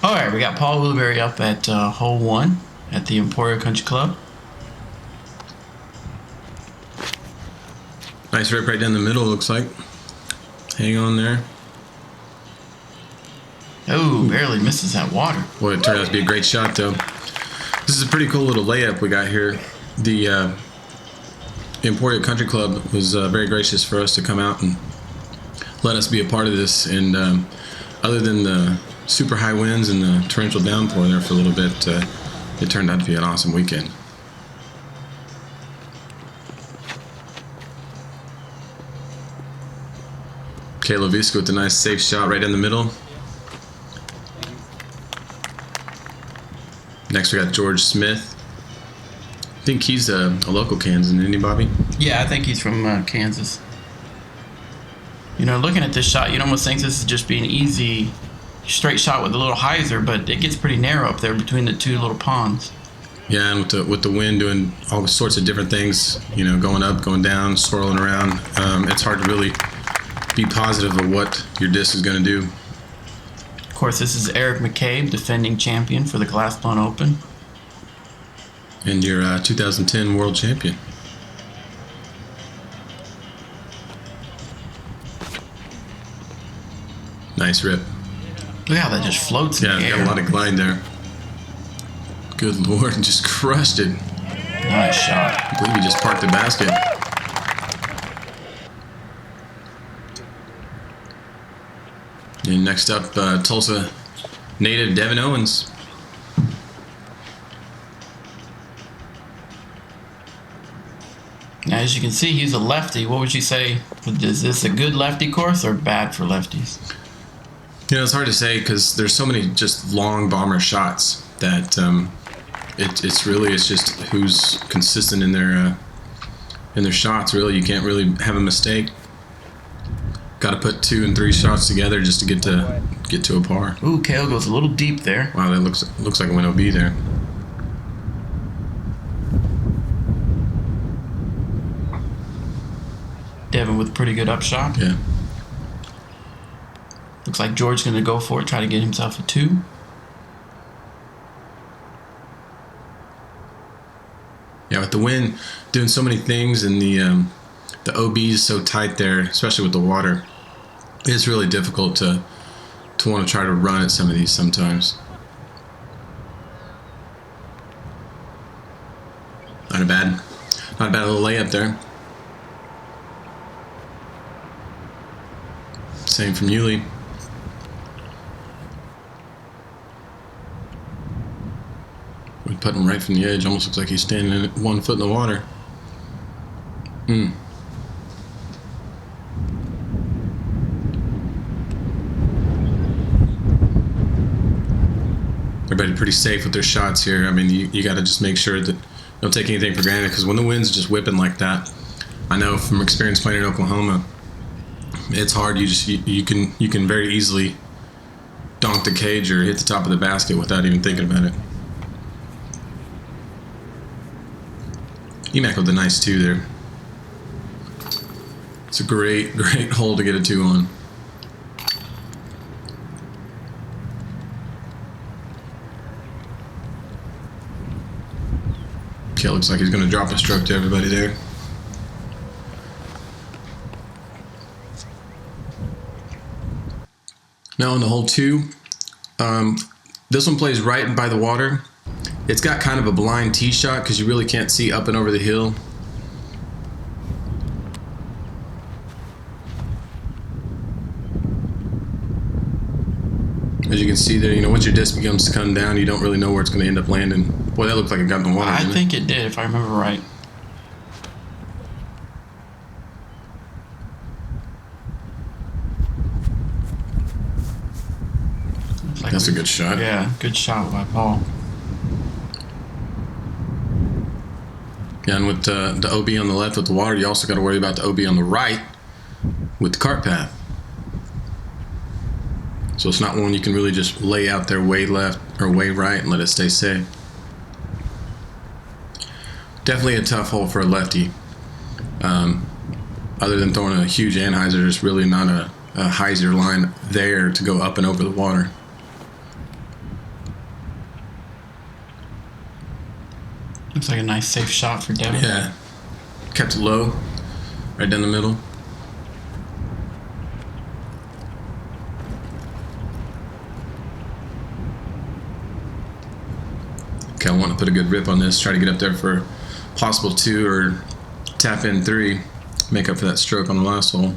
All right, we got Paul Ulibarri up at hole 1 at the Emporia Country Club. Nice rip right down the middle, looks like. Hang on there. Oh, barely misses that water. Boy, it turned out to be a great shot, though. This is a pretty cool little layup we got here. The Emporia Country Club was very gracious for us to come out and let us be a part of this. And other than the super high winds and the torrential downpour there for a little bit, it turned out to be an awesome weekend. Cale Leviska with a nice safe shot right in the middle. Next we got George Smith. I think he's a local Kansan, isn't he, Bobby? Yeah, I think he's from Kansas. You know, looking at this shot, you'd almost think this is just be an easy straight shot with a little hyzer, but it gets pretty narrow up there between the two little ponds. Yeah, and with the wind doing all sorts of different things, you know, going up, going down, swirling around, it's hard to really be positive of what your disc is going to do. Of course, this is Eric McCabe, defending champion for the Glass Pond Open. And your 2010 world champion. Nice rip. Look how that just floats in the air. Yeah, got a lot of glide there. Good Lord, just crushed it. Nice shot. I believe he just parked the basket. And next up, Tulsa native Devan Owens. Now, as you can see, he's a lefty. What would you say? Is this a good lefty course or bad for lefties? You know, it's hard to say because there's so many just long bomber shots that it's just who's consistent in their shots. Really, you can't really have a mistake. Got to put 2 and 3 shots together just to get to a par. Ooh, Cale goes a little deep there. Wow, that looks like it went OB there. Devan with a pretty good upshot. Yeah. Looks like George's going to go for it, try to get himself a 2. Yeah, with the wind doing so many things and the OB is so tight there, especially with the water, it's really difficult to want to try to run at some of these sometimes. Not a bad little layup there. Same from Uli. We put him right from the edge. Almost looks like he's standing 1 foot in the water. Everybody pretty safe with their shots here. I mean, you got to just make sure that you don't take anything for granted, because when the wind's just whipping like that, I know from experience playing in Oklahoma, it's hard. You can very easily donk the cage or hit the top of the basket without even thinking about it. Emac with a nice 2 there. It's a great hole to get a 2 on. Cale looks like he's going to drop a stroke to everybody there. Now on the hole 2, this one plays right by the water. It's got kind of a blind tee shot because you really can't see up and over the hill. As you can see there, you know, once your disc begins to come down, you don't really know where it's going to end up landing. Boy, that looked like it got in the water. I think it did, if I remember right. That's a good shot. Yeah, good shot by Paul. Yeah, and with the OB on the left with the water, you also got to worry about the OB on the right with the cart path. So it's not one you can really just lay out there way left or way right and let it stay safe. Definitely a tough hole for a lefty. Other than throwing a huge anhyzer, there's really not a hyzer line there to go up and over the water. Looks like a nice safe shot for Devan. Yeah. Kept it low. Right down the middle. Okay, I want to put a good rip on this. Try to get up there for possible 2 or tap in 3. Make up for that stroke on the last hole.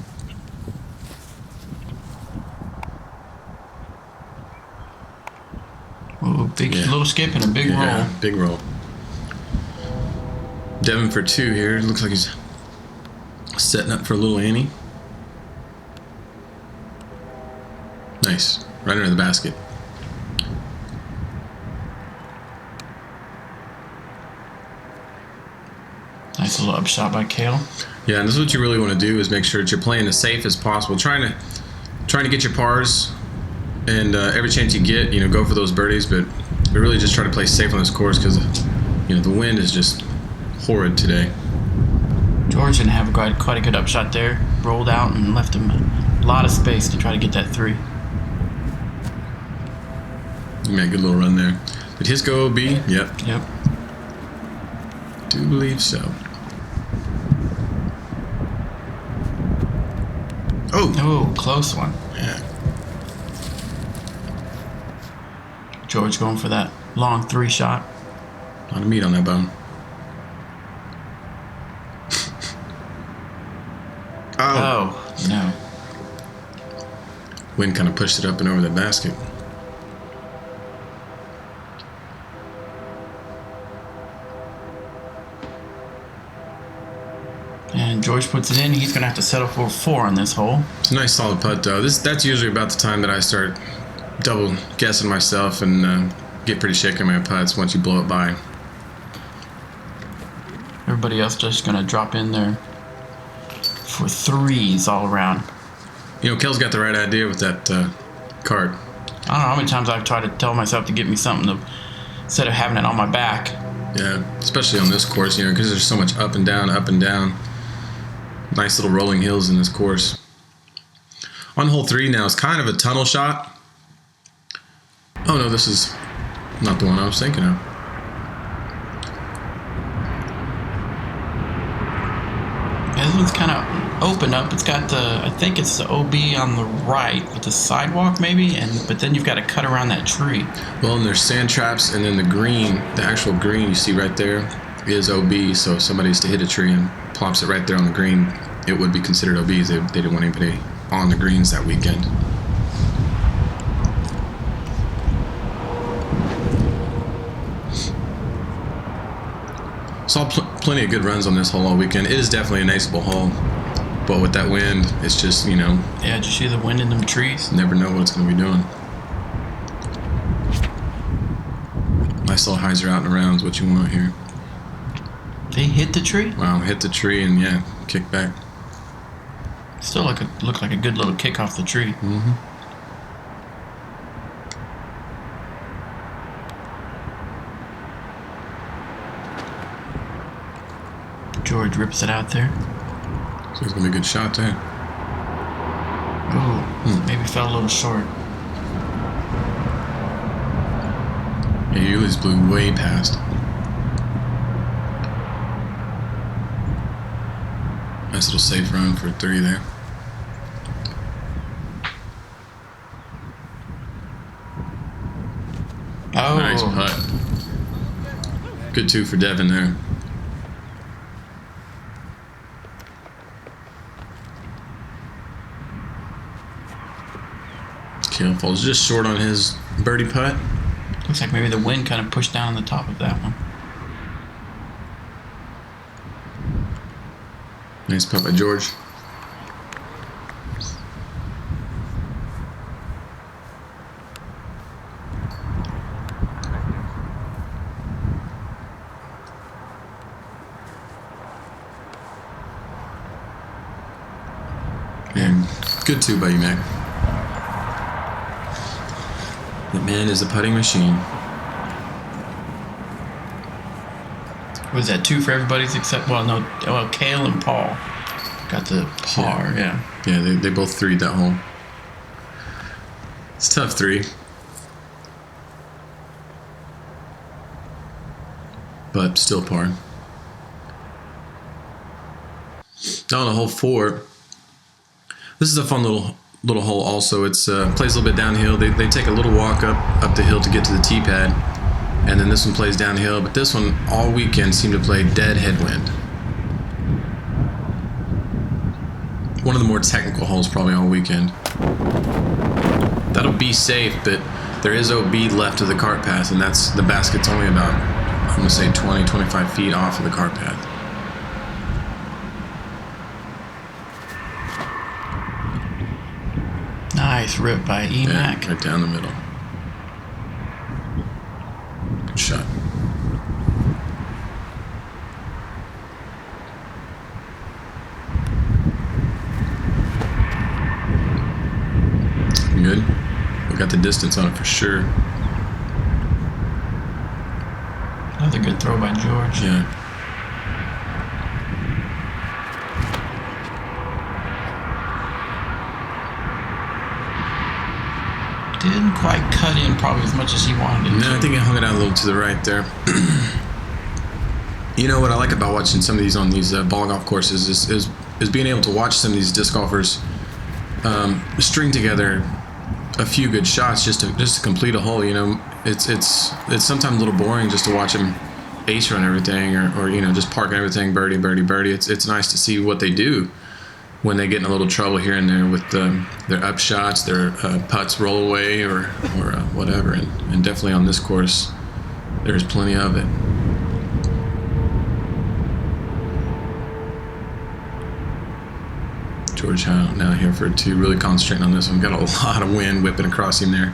Ooh, big little skip and a big roll. Big roll. Devan for 2 here. Looks like he's setting up for a little Annie. Nice. Right under the basket. Nice little upshot by Cale. Yeah, and this is what you really want to do, is make sure that you're playing as safe as possible. Trying to get your pars, and every chance you get, go for those birdies. But really just try to play safe on this course because, the wind is just horrid today. George didn't have quite a good upshot there. Rolled out and left him a lot of space to try to get that 3. You made a good little run there. Did his go OB? Yep. Yep. Do believe so. Oh, close one. Yeah. George going for that long 3 shot. A lot of meat on that bone. Oh, no. Wind kind of pushed it up and over the basket. And George puts it in. He's going to have to settle for 4 on this hole. It's a nice solid putt though. That's usually about the time that I start double guessing myself and get pretty shaky on my putts once you blow it by. Everybody else just going to drop in there for 3s all around. Cale's got the right idea with that cart. I don't know how many times I've tried to tell myself to get me something instead of having it on my back. Yeah, especially on this course, because there's so much up and down, up and down. Nice little rolling hills in this course. On hole 3 now, it's kind of a tunnel shot. Oh no, this is not the one I was thinking of. Yeah, this one's kind of open up. It's got I think it's the OB on the right with the sidewalk maybe, but then you've got to cut around that tree. Well, and there's sand traps, and then the actual green you see right there is OB, so if somebody's to hit a tree and plops it right there on the green, it would be considered OBs. They didn't want anybody on the greens that weekend. Saw plenty of good runs on this hole all weekend. It is definitely an aceable hole, but with that wind, it's just, Yeah, did you see the wind in them trees? never know what it's going to be doing. Nice little hyzer out and around is what you want here. They hit the tree? Wow, hit the tree and kick back. Still looked like a good little kick off the tree. Mm-hmm. George rips it out there. So it's going to be a good shot there. Oh, maybe fell a little short. Yeah, Uli's blew way past. Nice little safe run for 3 there. Oh. Nice putt. Good 2 for Devan there. Cale falls just short on his birdie putt. Looks like maybe the wind kind of pushed down on the top of that one. Nice putt by George. And good 2 by you, Mac. That man is a putting machine. Was that 2 for everybody's except, Cale and Paul got the par, yeah. Yeah, they both 3'd that hole. It's a tough 3. but still par. Now on the hole 4, this is a fun little hole also. It's plays a little bit downhill. They take a little walk up the hill to get to the tee pad, and then this one plays downhill. But this one all weekend seemed to play dead headwind. One of the more technical holes probably all weekend. That'll be safe, but there is OB left of the cart path, and that's the basket's only about, I'm gonna say 20-25 feet off of the cart path. Nice rip by Emac. Yeah, right down the middle. Good shot. Good. We got the distance on it for sure. Another good throw by George. Yeah. Didn't quite cut in probably as much as he wanted it to. No, I think he hung it out a little to the right there. You know what I like about watching some of these on these ball golf courses is being able to watch some of these disc golfers string together a few good shots just to complete a hole. You know, it's sometimes a little boring just to watch them ace run everything or you know just parking everything birdie birdie birdie. It's nice to see what they do when they get in a little trouble here and there with their up shots, their putts roll away or whatever. And definitely on this course, there's plenty of it. George now here for 2, really concentrating on this one. Got a lot of wind whipping across him there.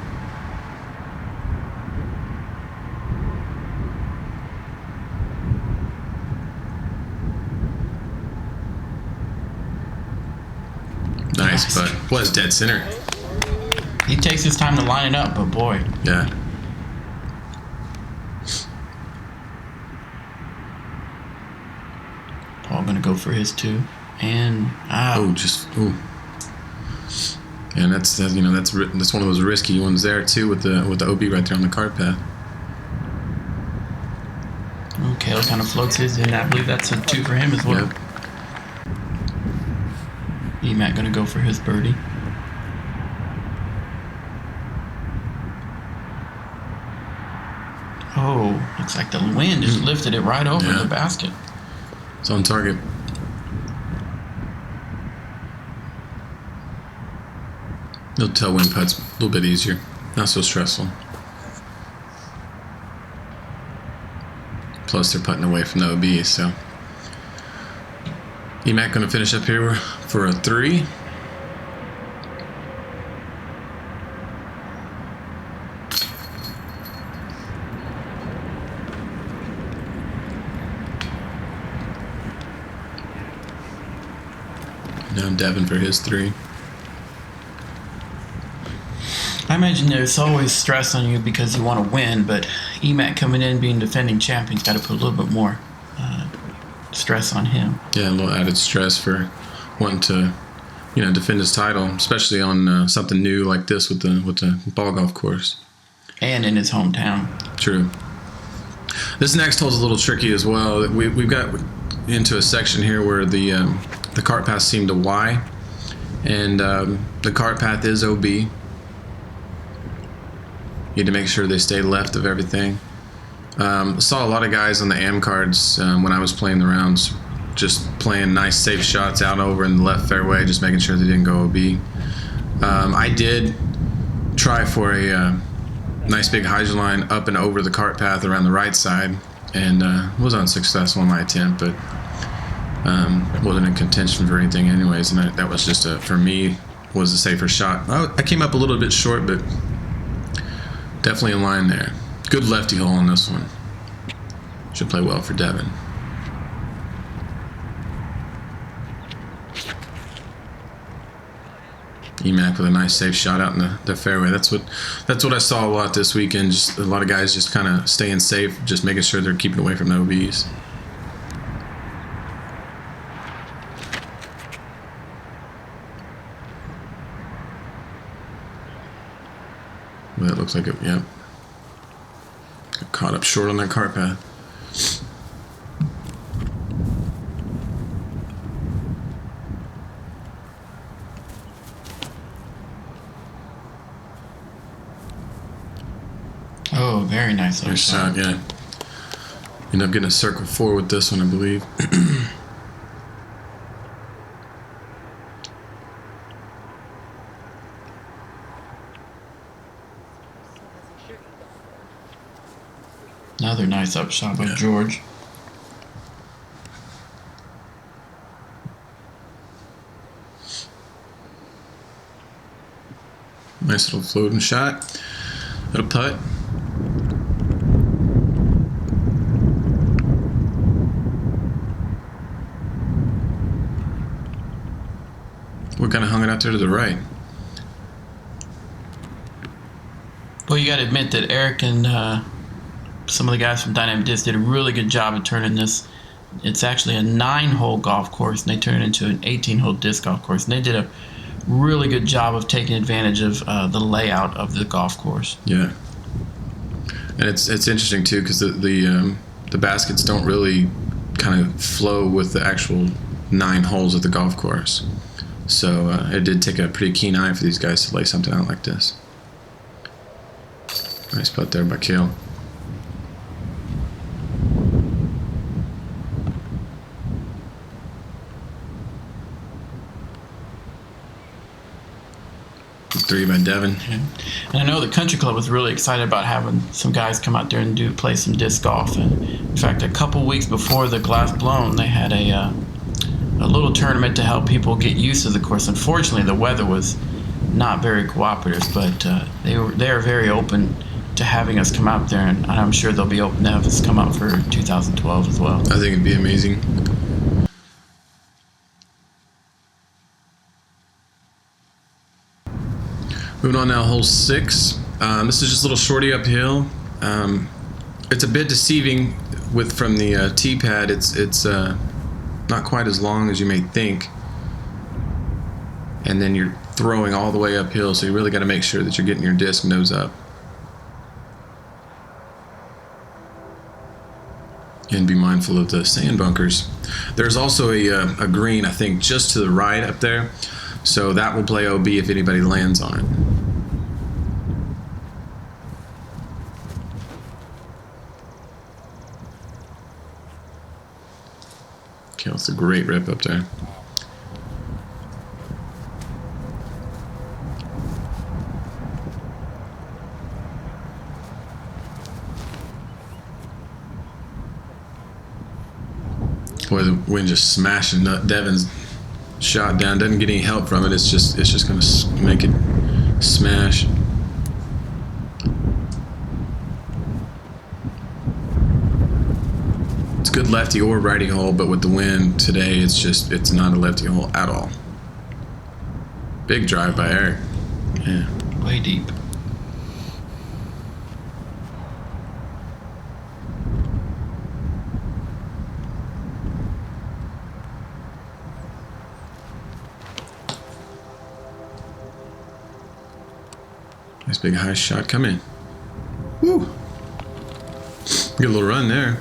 Nice, but was dead center. He takes his time to line it up, but boy. Yeah. Paul gonna go for his 2. And and that's you know that's one of those risky ones there too with the OB right there on the cart path. Cale kind of floats his in. I believe that's a 2 for him as well. Yep. Emac gonna go for his birdie. Oh, looks like the wind just lifted it right over the basket. It's on target. Little tailwind putts, a little bit easier, not so stressful. Plus they're putting away from the OB, so. Emac gonna finish up here for a 3. Now Devan for his 3. I imagine there's always stress on you because you want to win, but Emac coming in being defending champion's got to put a little bit more stress on him. Yeah, a little added stress for wanting to, you know, defend his title, especially on something new like this with the ball golf course. And in his hometown. True. This next hole's a little tricky as well. We've got into a section here where the cart path seemed to Y, and the cart path is OB. You need to make sure they stay left of everything. Saw a lot of guys on the AM cards when I was playing the rounds, just playing nice safe shots out over in the left fairway, just making sure they didn't go OB. I did try for a nice big hyzer line up and over the cart path around the right side, and was unsuccessful in my attempt, but wasn't in contention for anything anyways, and that was just for me was a safer shot. I came up a little bit short, but definitely in line there. Good lefty hole on this one. Should play well for Devan. Emac with a nice safe shot out in the fairway. That's what I saw a lot this weekend. Just a lot of guys just kind of staying safe, just making sure they're keeping away from the OBs. Well, that looks like it. Yep. Got caught up short on that cart path. Oh, very nice Nice shot, shot. yeah. End up getting a circle 4 with this one, I believe. Another nice up shot by Yeah. George. Nice little floating shot. Little putt. What kind of hung it out there to the right? Well, you got to admit that Eric and some of the guys from Dynamic Disc did a really good job of turning this. It's actually a 9-hole golf course, and they turned it into an 18-hole disc golf course. And they did a really good job of taking advantage of the layout of the golf course. Yeah. And it's interesting too because the baskets don't really kind of flow with the actual 9 holes of the golf course. So it did take a pretty keen eye for these guys to lay something out like this. Nice putt there by Cale. Three by Devan. Yeah. And I know the country club was really excited about having some guys come out there and play some disc golf. And in fact, a couple weeks before the glass blown, they had a little tournament to help people get used to the course. Unfortunately, the weather was not very cooperative, but they are very open to having us come out there, and I'm sure they'll be open to have us come out for 2012 as well. I think it'd be amazing. Moving on now, hole 6. This is just a little shorty uphill. It's a bit deceiving from the tee pad. It's not quite as long as you may think, and then you're throwing all the way uphill, so you really got to make sure that you're getting your disc nose up. And be mindful of the sand bunkers. There's also a green, I think, just to the right up there, so that will play OB if anybody lands on it. Okay, that's a great rip up there. Boy, the wind just smashing Devan's shot down. Doesn't get any help from it. It's just going to make it smash. It's good lefty or righty hole, but with the wind today, it's not a lefty hole at all. Big drive by Eric. Yeah. Way deep. Nice big high shot coming. Woo! Get a little run there.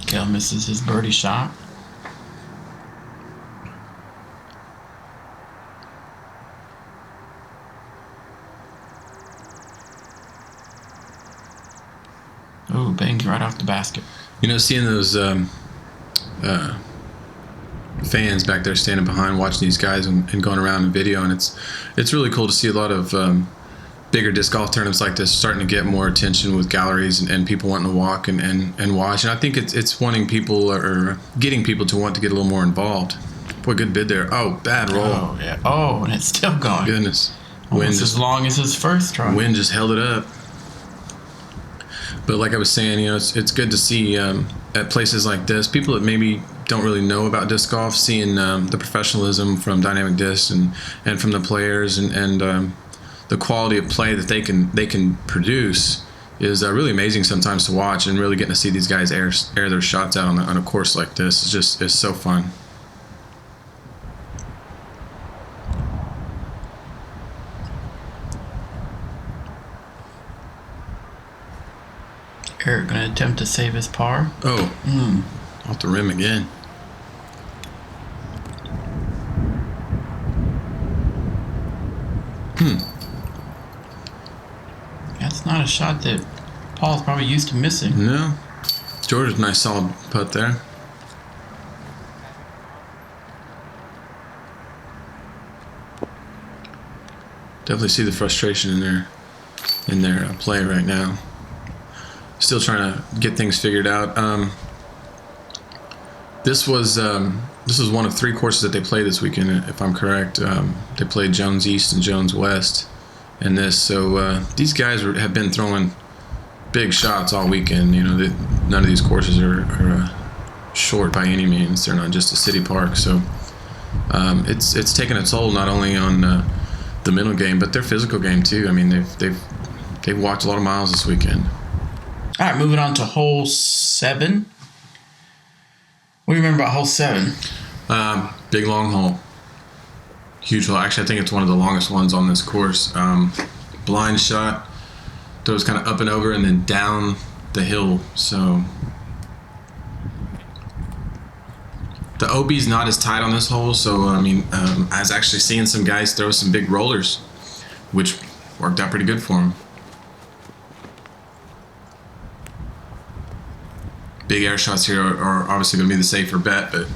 Cale misses his birdie shot. Ooh, bangs right off the basket. You know, seeing those fans back there standing behind watching these guys and going around in video, and it's really cool to see a lot of bigger disc golf tournaments like this starting to get more attention with galleries and people wanting to walk and watch. And I think it's wanting people or getting people to want to get a little more involved. Boy, good bid there. Oh, bad roll. Oh, yeah. Oh, and it's still going. Goodness. Almost as long as his first try. Wind just held it up. But like I was saying, you know, it's good to see at places like this, people that maybe don't really know about disc golf, seeing the professionalism from Dynamic Disc and from the players and the quality of play that they can produce is really amazing sometimes to watch, and really getting to see these guys air their shots out on a course like this is so fun. Eric going to attempt to save his par. Oh, off the rim again. That's not a shot that Paul's probably used to missing. No. George's a nice solid putt there. Definitely see the frustration in their play right now. Still trying to get things figured out. This was one of 3 courses that they played this weekend, if I'm correct. They played Jones East and Jones West in this. So these guys have been throwing big shots all weekend. You know, none of these courses are short by any means. They're not just a city park. So it's taken a toll not only on the mental game, but their physical game too. I mean, they've walked a lot of miles this weekend. All right, moving on to hole 7. What do you remember about hole 7? Big long hole. Huge hole. Actually, I think it's one of the longest ones on this course. Blind shot. Throws kind of up and over and then down the hill. So the OB's not as tight on this hole. So, I mean, I was actually seeing some guys throw some big rollers, which worked out pretty good for them. Big air shots here are obviously going to be the safer bet, but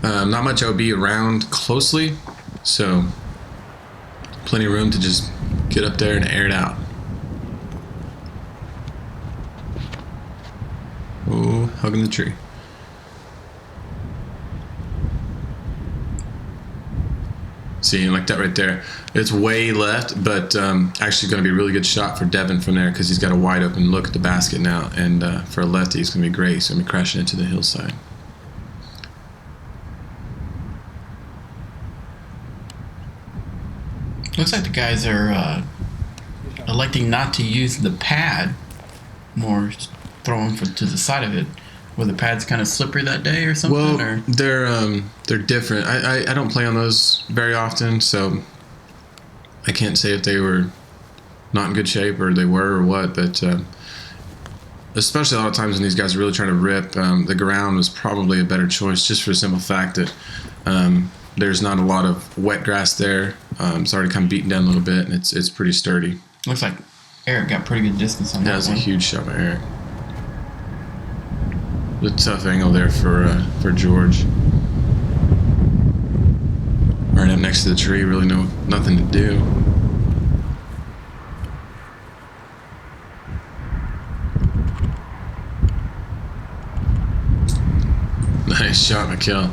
not much OB around closely, so plenty of room to just get up there and air it out. Oh, hugging the tree. See, like that right there. It's way left, but actually going to be a really good shot for Devan from there because he's got a wide open look at the basket now. And for a lefty, it's going to be great. He's going to be crashing into the hillside. Looks like the guys are electing not to use the pad, more throwing to the side of it. Were the pads kind of slippery that day or something? Well, or? they're different. I don't play on those very often, so I can't say if they were not in good shape or they were or what. But especially a lot of times when these guys are really trying to rip, the ground was probably a better choice just for the simple fact that there's not a lot of wet grass there. It's already kind of beaten down a little bit, and it's pretty sturdy. Looks like Eric got pretty good distance on that. That was one. a huge shot by Eric. The tough angle there for George. Right up next to the tree, really nothing to do. Nice shot, McCabe.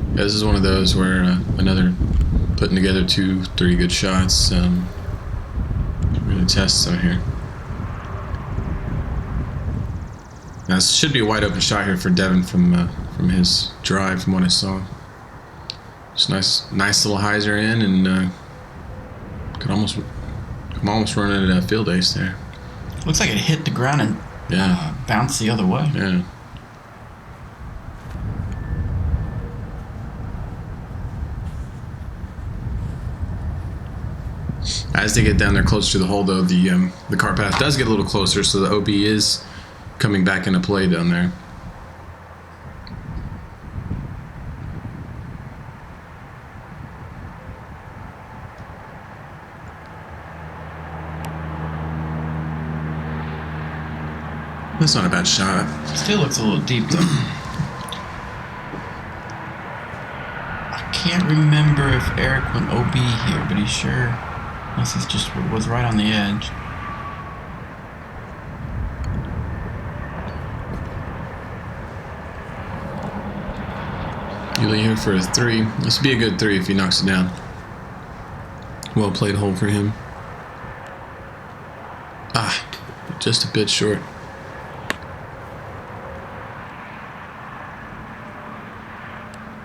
Yeah, this is one of those where another putting together 2-3 good shots. Really test some here. Now this should be a wide open shot here for Devan from his drive, from what I saw. Just nice little hyzer in, and could almost run it at a field ace there. Looks like it hit the ground and bounced the other way. Yeah. As they get down there closer to the hole, though, the car path does get a little closer, so the OB is coming back into play down there. That's not a bad shot. Still looks a little deep, though. I can't remember if Eric went OB here, but he's sure. Unless he just was right on the edge. Uli here for a 3. This would be a good 3 if he knocks it down. Well played hole for him. Just a bit short.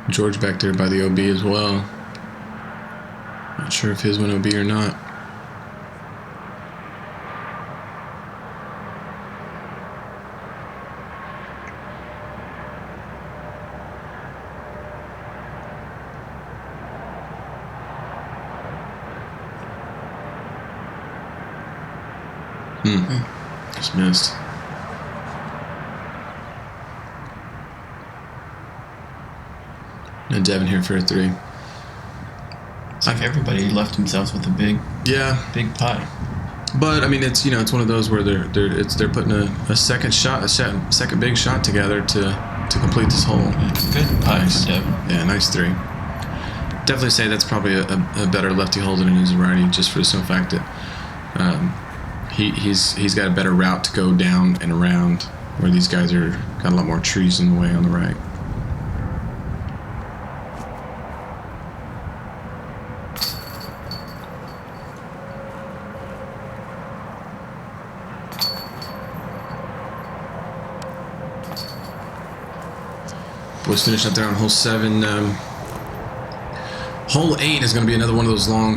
George back there by the OB as well. Not sure if his went OB or not. Just missed. Devan here for a 3. It's like everybody left themselves with a big putt. But I mean, it's one of those where they're putting a second big shot together to complete this hole. Good putt, nice. Devan. Yeah, nice 3. Definitely say that's probably a better lefty hole than it is a righty, just for the simple fact that he's got a better route to go down and around, where these guys got a lot more trees in the way on the right. Boys finished up there on hole 7. Hole 8 is going to be another one of those long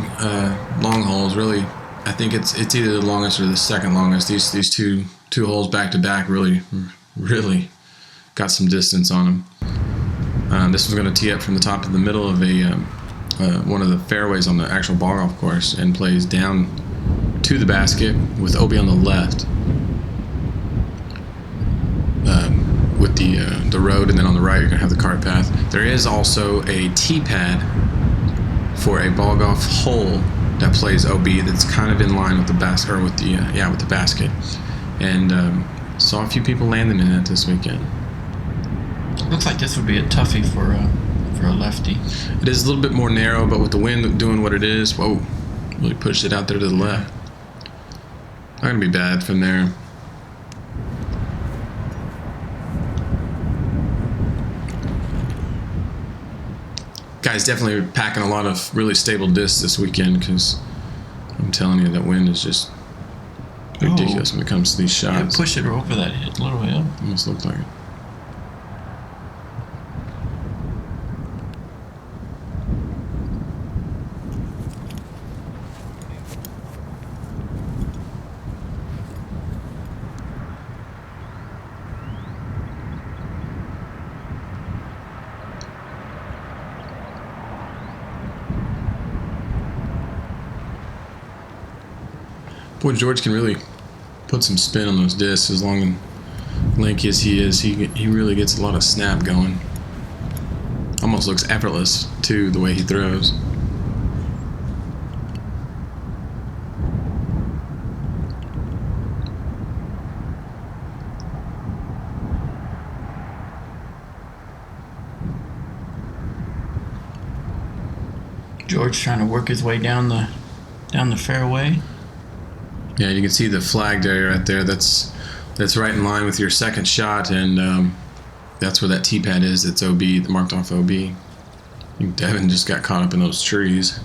holes. Really, I think it's either the longest or the second longest. These two holes back to back really got some distance on them. This one's going to tee up from the top to the middle of one of the fairways on the actual ball golf course and plays down to the basket with OB on the left. With the road, and then on the right you're gonna have the cart path. There is also a tee pad for a ball golf hole that plays OB that's kind of in line with the basket, or with the basket. And saw a few people landing in it this weekend. Looks like this would be a toughie for a lefty. It is a little bit more narrow, but with the wind doing what it is, whoa, really pushed it out there to the left. Not gonna be bad from there. Guys definitely packing a lot of really stable discs this weekend, because I'm telling you, that wind is just ridiculous when it comes to these shots. Yeah, push it over that little hill. Almost looked like it. Boy, George can really put some spin on those discs. As long and lanky as he is, he really gets a lot of snap going. Almost looks effortless, too, the way he throws. George trying to work his way down the fairway. Yeah, you can see the flagged area right there. That's right in line with your second shot, and that's where that tee pad is. It's OB, marked off OB. I think Devan just got caught up in those trees.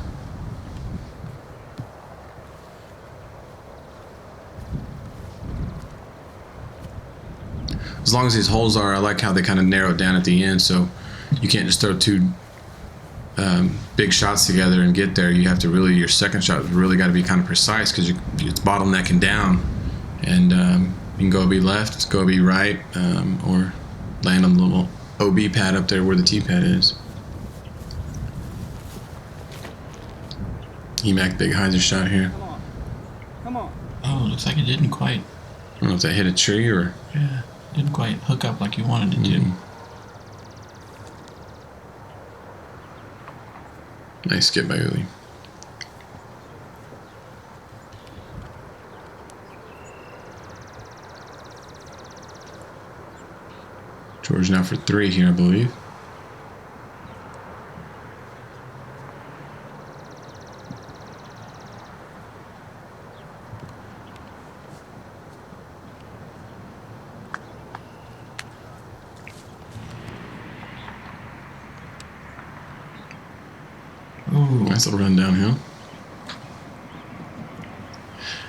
As long as these holes I like how they kind of narrow down at the end, so you can't just throw two big shots together and get there. You have to really, your second shot really got to be kind of precise, because it's bottlenecking down, and you can go OB left, go OB right, or land on the little OB pad up there where the tee pad is. EMAC big hyzer shot here. Come on. Oh, looks like it didn't quite. I don't know if that hit a tree or. Yeah, didn't quite hook up like you wanted it to. Nice skip by Uli. George now for 3 here, I believe. Ooh. Nice little run downhill.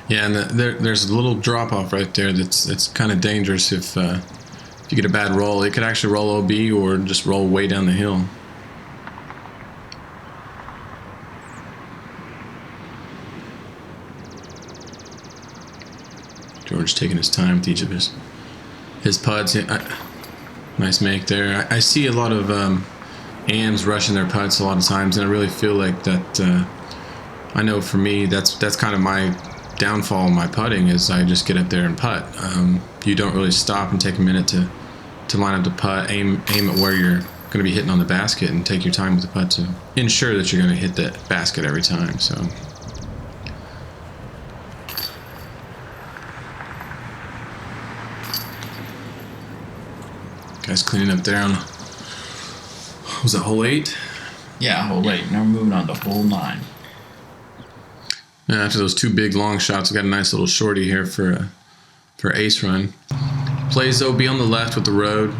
Yeah, and there's a little drop off right there that's kind of dangerous if you get a bad roll. It could actually roll OB or just roll way down the hill. George taking his time with each of his putts. Nice make there. I see a lot of AMs rushing their putts a lot of times, and I really feel like that. I know for me, that's kind of my downfall in my putting, is I just get up there and putt. You don't really stop and take a minute to line up the putt, aim at where you're going to be hitting on the basket and take your time with the putt to ensure that you're going to hit that basket every time. So, guys cleaning up there on, was that hole 8? Yeah, hole 8. Now we're moving on to hole 9. And after those 2 big long shots, we got a nice little shorty here for ace run. Plays OB on the left with the road.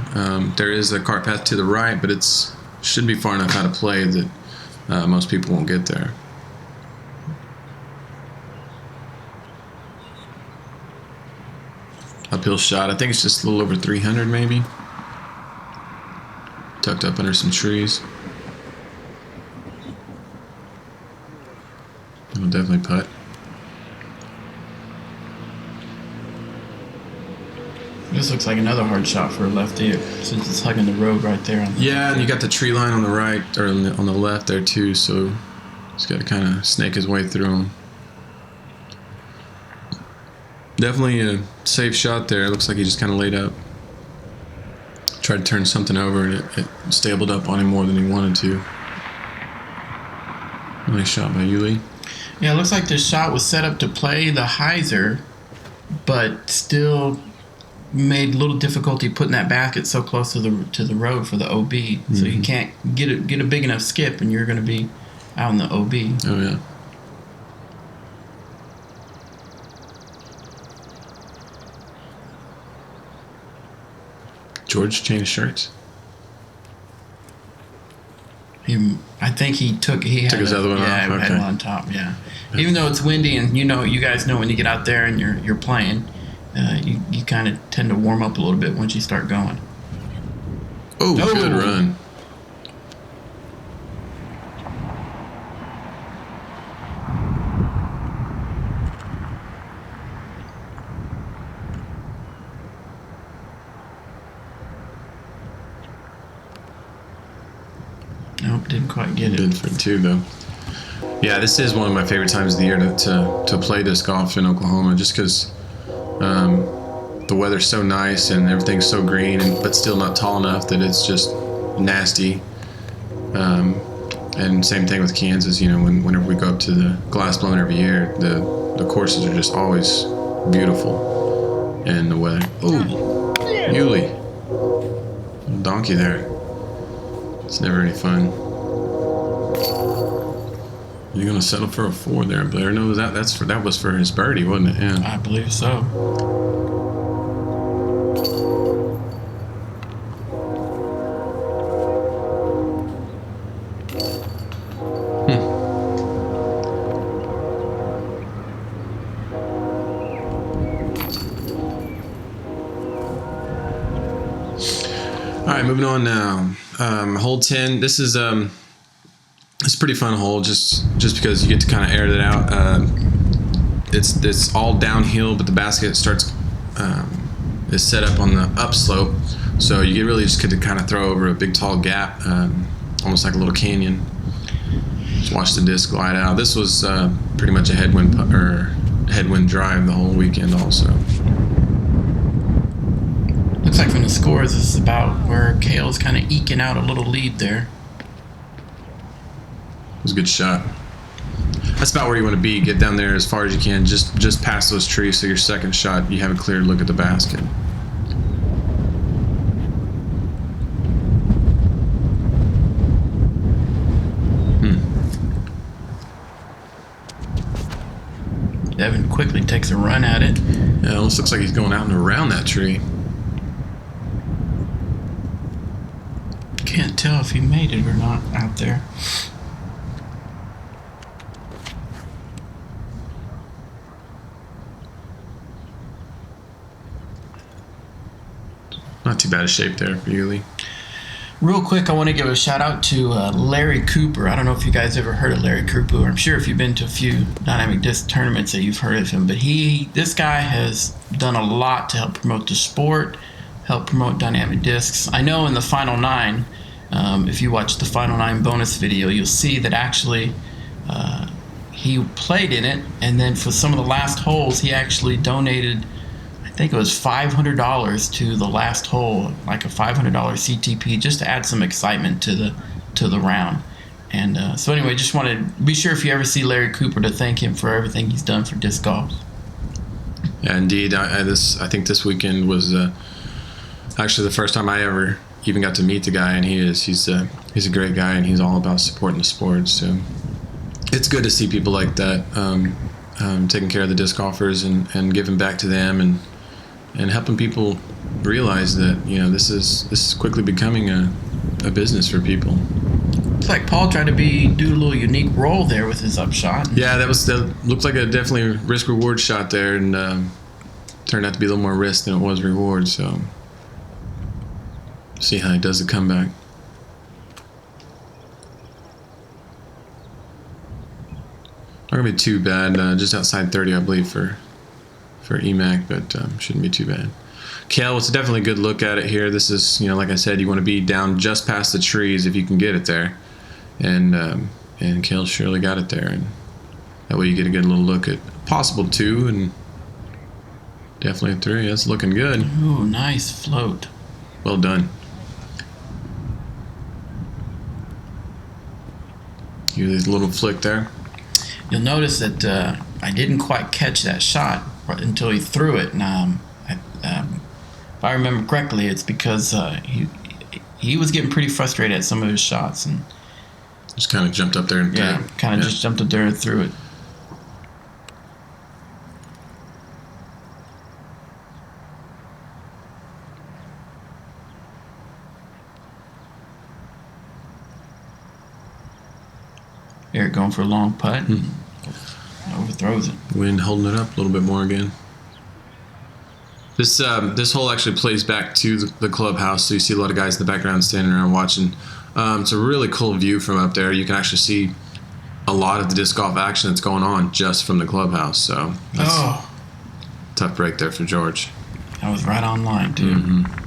There is a cart path to the right, but it's should be far enough out of play that most people won't get there. Uphill shot. I think it's just a little over 300 maybe. Tucked up under some trees. It'll definitely putt. This looks like another hard shot for a lefty since it's hugging the road right there. Yeah, and you got the tree line on the right, or on the left there too, so he's got to kind of snake his way through them. Definitely a safe shot there. It looks like he just kind of laid up. Tried to turn something over, and it stabled up on him more than he wanted to. Nice shot by Uli. Yeah, it looks like this shot was set up to play the hyzer, but still made a little difficulty putting that basket so close to the road for the OB. Mm-hmm. So you can't get a big enough skip, and you're going to be out in the OB. Oh yeah. George changed shirts. I think he took his other one off. Yeah, Okay. had it on top. Yeah. Even though it's windy, and you guys know when you get out there and you're playing, you kind of tend to warm up a little bit once you start going. Oh, good run. Nope, didn't quite get it. Did for 2 though. Yeah, this is one of my favorite times of the year to play disc golf in Oklahoma, just because the weather's so nice and everything's so green, but still not tall enough that it's just nasty. And same thing with Kansas. Whenever we go up to the glass blown every year, the courses are just always beautiful, and the weather. Oh, Uli, little donkey there. It's never any fun. You're gonna settle for a 4 there, Blair. No, that was for his birdie, wasn't it? Yeah. I believe so. All right, moving on now. Hole 10. This is it's a pretty fun hole, just because you get to kind of air it out. It's all downhill, but the basket is set up on the upslope, so you really just get to kind of throw over a big tall gap, almost like a little canyon. Just watch the disc glide out. This was pretty much a headwind drive the whole weekend, also. Looks like from the scores, this is about where Cale's kind of eking out a little lead there. It was a good shot. That's about where you want to be. Get down there as far as you can, just past those trees, so your second shot, you have a clear look at the basket. Devan quickly takes a run at it. Yeah, it almost looks like he's going out and around that tree. Can't tell if he made it or not out there. Not too bad a shape there for Uli. Real quick, I want to give a shout out to Larry Cooper. I don't know if you guys ever heard of Larry Cooper. I'm sure if you've been to a few dynamic disc tournaments that you've heard of him. But this guy has done a lot to help promote the sport, help promote dynamic discs. I know in the Final 9, if you watch the Final 9 bonus video, you'll see that actually he played in it, and then for some of the last holes, he actually donated, I think it was $500 to the last hole, like a $500 CTP, just to add some excitement to the round. And so anyway, just wanted to be sure if you ever see Larry Cooper to thank him for everything he's done for disc golf. Yeah, indeed. I think this weekend was actually the first time I ever even got to meet the guy, and he's a great guy, and he's all about supporting the sport. So it's good to see people like that taking care of the disc golfers and giving back to them and helping people realize that this is quickly becoming a business for people. It's like Paul tried to do a little unique roll there with his upshot. Yeah, that looked like a definitely risk reward shot there, and turned out to be a little more risk than it was reward. So see how he does the comeback. Not gonna be too bad. Just outside 30, I believe, for EMAC, but shouldn't be too bad. Cale, it's definitely a good look at it here. This is, like I said, you want to be down just past the trees if you can get it there, and Cale surely got it there, and that way you get a good little look at possible 2 and definitely a 3. That's looking good. Ooh, nice float. Well done. Give you a little flick there. You'll notice that I didn't quite catch that shot until he threw it, and if I remember correctly, it's because he was getting pretty frustrated at some of his shots, and just kind of jumped up there and just jumped up there and threw it. Eric going for a long putt. Overthrows it. Wind holding it up a little bit more again. This hole actually plays back to the clubhouse, so you see a lot of guys in the background standing around watching. It's a really cool view from up there. You can actually see a lot of the disc golf action that's going on just from the clubhouse. So that's a tough break there for George. That was right on line too. Mm-hmm.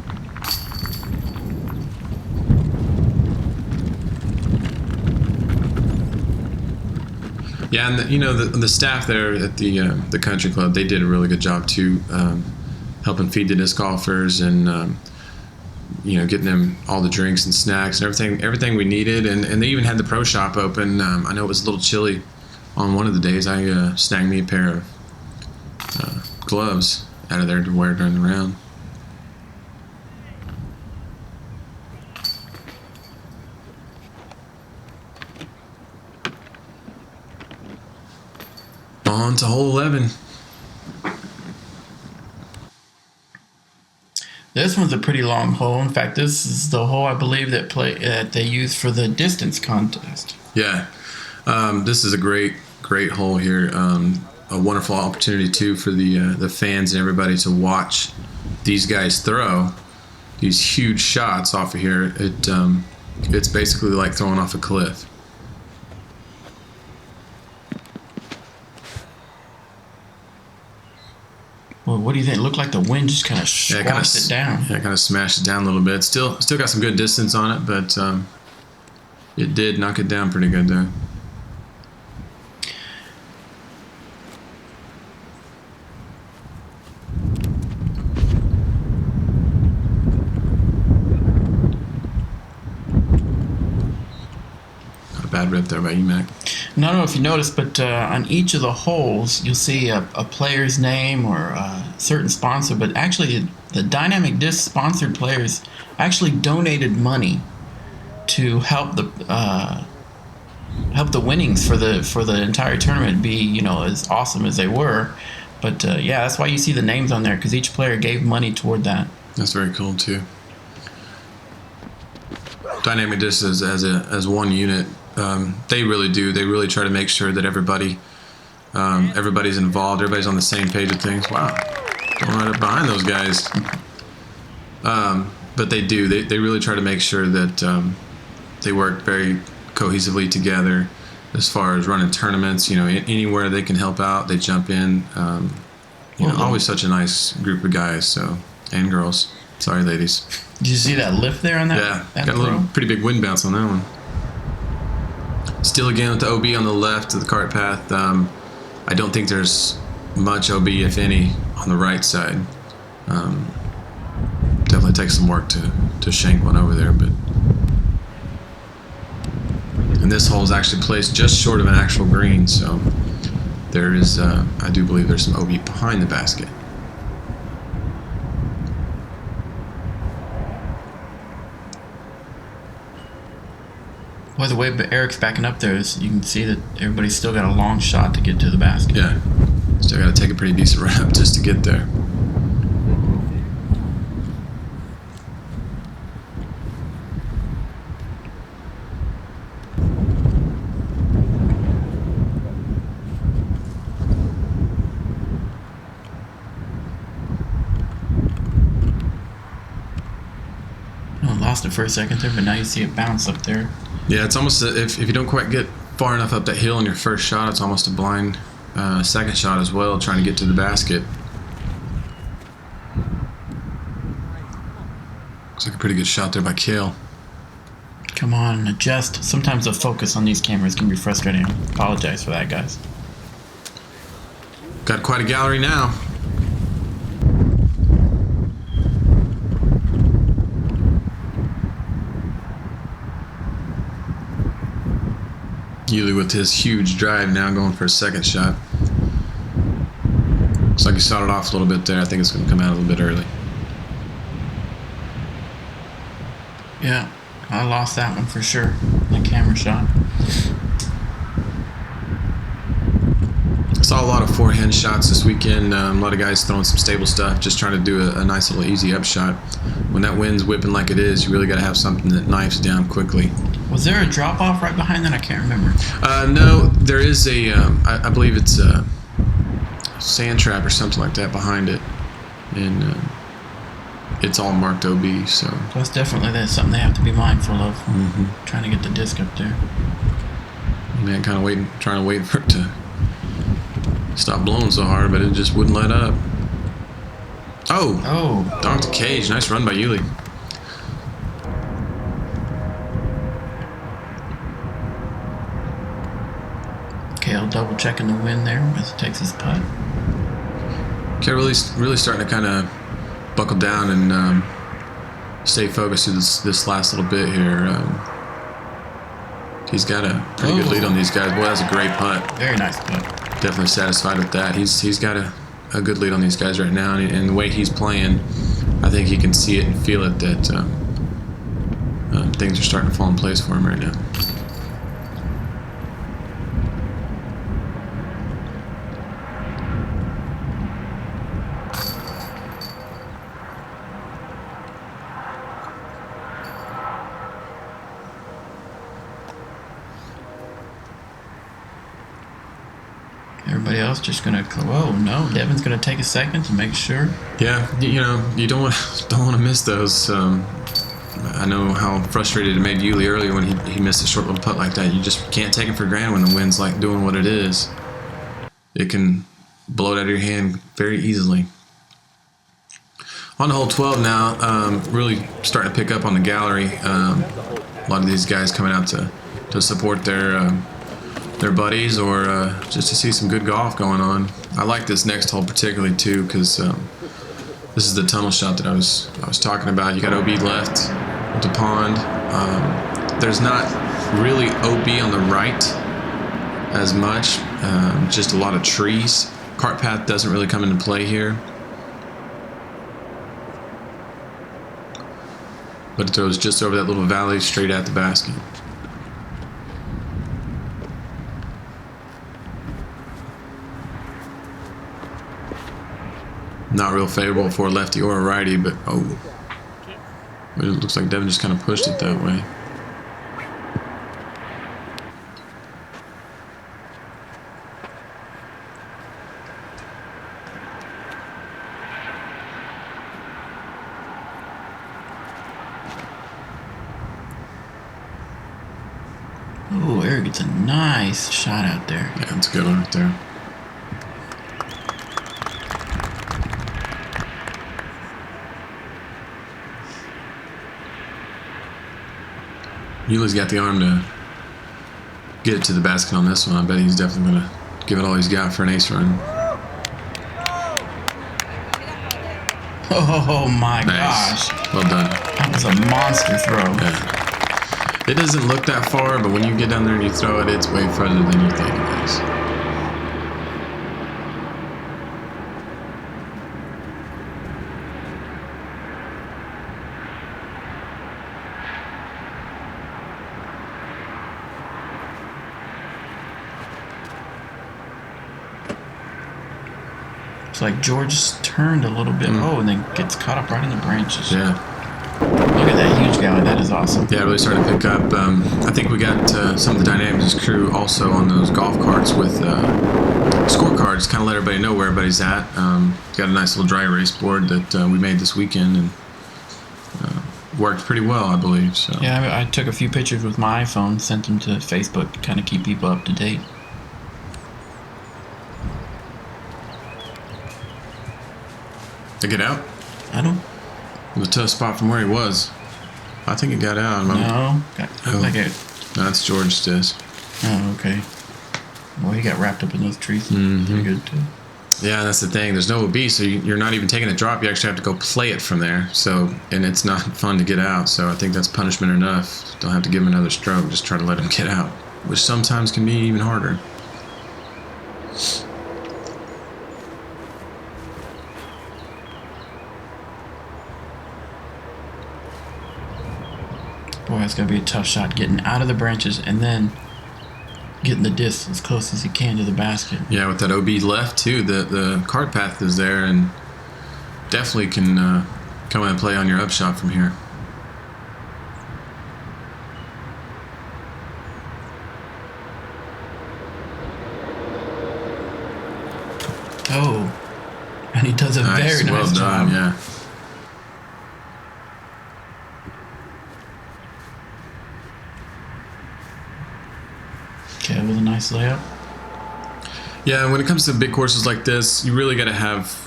Yeah, and the staff there at the country club, they did a really good job too, helping feed the disc golfers and getting them all the drinks and snacks and everything we needed, and they even had the pro shop open. I know it was a little chilly on one of the days. I snagged me a pair of gloves out of there to wear during the round. On to hole 11. This one's a pretty long hole. In fact, this is the hole I believe that they use for the distance contest. Yeah, this is a great hole here. A wonderful opportunity too for the fans and everybody to watch these guys throw these huge shots off of here. It's basically like throwing off a cliff. Well, what do you think? It looked like the wind just kind of squashed it down. Yeah, kind of smashed it down a little bit. Still got some good distance on it, but it did knock it down pretty good there. Not a bad rip there by EMAC. I don't know if you noticed, but on each of the holes, you'll see a player's name or a certain sponsor. But actually, the Dynamic Disc sponsored players actually donated money to help the winnings for the entire tournament be as awesome as they were. But that's why you see the names on there, because each player gave money toward that. That's very cool too. Dynamic Disc as one unit. They really do. They really try to make sure that everybody's involved. Everybody's on the same page of things. Wow, going right up behind those guys. But they do. They really try to make sure that they work very cohesively together as far as running tournaments. Anywhere they can help out, they jump in. Always such a nice group of guys and girls. Sorry, ladies. Did you see that lift there on that? Yeah, got a little pretty big wind bounce on that one. Still again with the OB on the left of the cart path. I don't think there's much OB, if any, on the right side. Definitely takes some work to shank one over there, but. And this hole is actually placed just short of an actual green, so there is, I do believe there's some OB behind the basket. Well, the way Eric's backing up there is you can see that everybody's still got a long shot to get to the basket. Yeah, still got to take a pretty decent run up just to get there. Lost it for a second there, but now you see it bounce up there. Yeah, it's almost if you don't quite get far enough up that hill on your first shot, it's almost a blind second shot as well, trying to get to the basket. Looks like a pretty good shot there by Cale. Come on, adjust. Sometimes the focus on these cameras can be frustrating. Apologize for that, guys. Got quite a gallery now. Uli with his huge drive now going for a second shot. Looks like he started off a little bit there. I think it's going to come out a little bit early. Yeah, I lost that one for sure. The camera shot. I saw a lot of forehand shots this weekend. A lot of guys throwing some stable stuff, just trying to do a nice little easy up shot. When that wind's whipping like it is, you really got to have something that knifes down quickly. Was there a drop off right behind that? I can't remember. No, there is a, I believe it's a sand trap or something like that behind it. And it's all marked OB, so. That's definitely something they have to be mindful of. Mm-hmm. Trying to get the disc up there. Man, kind of trying to wait for it to stop blowing so hard, but it just wouldn't let up. Oh! Dr. Cage, nice run by Uli. Cale double checking the wind there as he takes his putt. Cale really starting to kind of buckle down and stay focused through this last little bit here. He's got a pretty good lead on these guys. Boy, that's a great putt. Very nice putt. Definitely satisfied with that. He's got a good lead on these guys right now, and the way he's playing, I think he can see it and feel it that things are starting to fall in place for him right now. Everybody else just gonna go. Oh no, Devan's gonna take a second to make sure. Yeah, you know, you don't want to miss those. I know how frustrated it made Uli earlier when he missed a short little putt like that. You just can't take it for granted when the wind's like doing what it is. It can blow it out of your hand very easily. On to hole 12 now, really starting to pick up on the gallery. A lot of these guys coming out to support their buddies or just to see some good golf going on. I like this next hole particularly too because this is the tunnel shot that I was talking about. You got OB left with the pond. There's not really OB on the right as much, just a lot of trees. Cart path doesn't really come into play here. But it throws just over that little valley straight at the basket. Not real favorable for a lefty or a righty, but it looks like Devan just kind of pushed it that way. Oh, Eric gets a nice shot out there. Yeah, that's a good one right there. Uli's got the arm to get it to the basket on this one. I bet he's definitely going to give it all he's got for an ace run. Oh my Nice. gosh. Well done. That was a monster throw. Yeah. It doesn't look that far, but when you get down there and you throw it, it's way further than you think it is. It's like George turned a little bit. Oh, and then gets caught up right in the branches. Yeah. Look at that huge guy. That is awesome. Yeah, really starting to pick up. I think we got some of the Dynamics crew also on those golf carts with scorecards, kind of let everybody know where everybody's at. Got a nice little dry erase board that we made this weekend and worked pretty well, I believe. So Yeah, I took a few pictures with my iPhone, sent them to Facebook to kind of keep people up to date. Did it get out? I don't It was a tough spot from where he was. I think it got out. know. Oh. Like it. No, that's George's disc. Oh, okay. Well, he got wrapped up in those trees. Pretty good too. Yeah, that's the thing. There's no OB, so you're not even taking a drop. You actually have to go play it from there. So, and it's not fun to get out. So I think that's punishment enough. Don't have to give him another stroke. Just try to let him get out, which sometimes can be even harder. Boy, it's gonna be a tough shot getting out of the branches and then getting the disc as close as he can to the basket. Yeah, with that OB left too, the cart path is there and definitely can come and play on your upshot from here. Oh, and he does a very nice well done, job. yeah. Okay, with a nice layup. Yeah, when it comes to big courses like this, you really got to have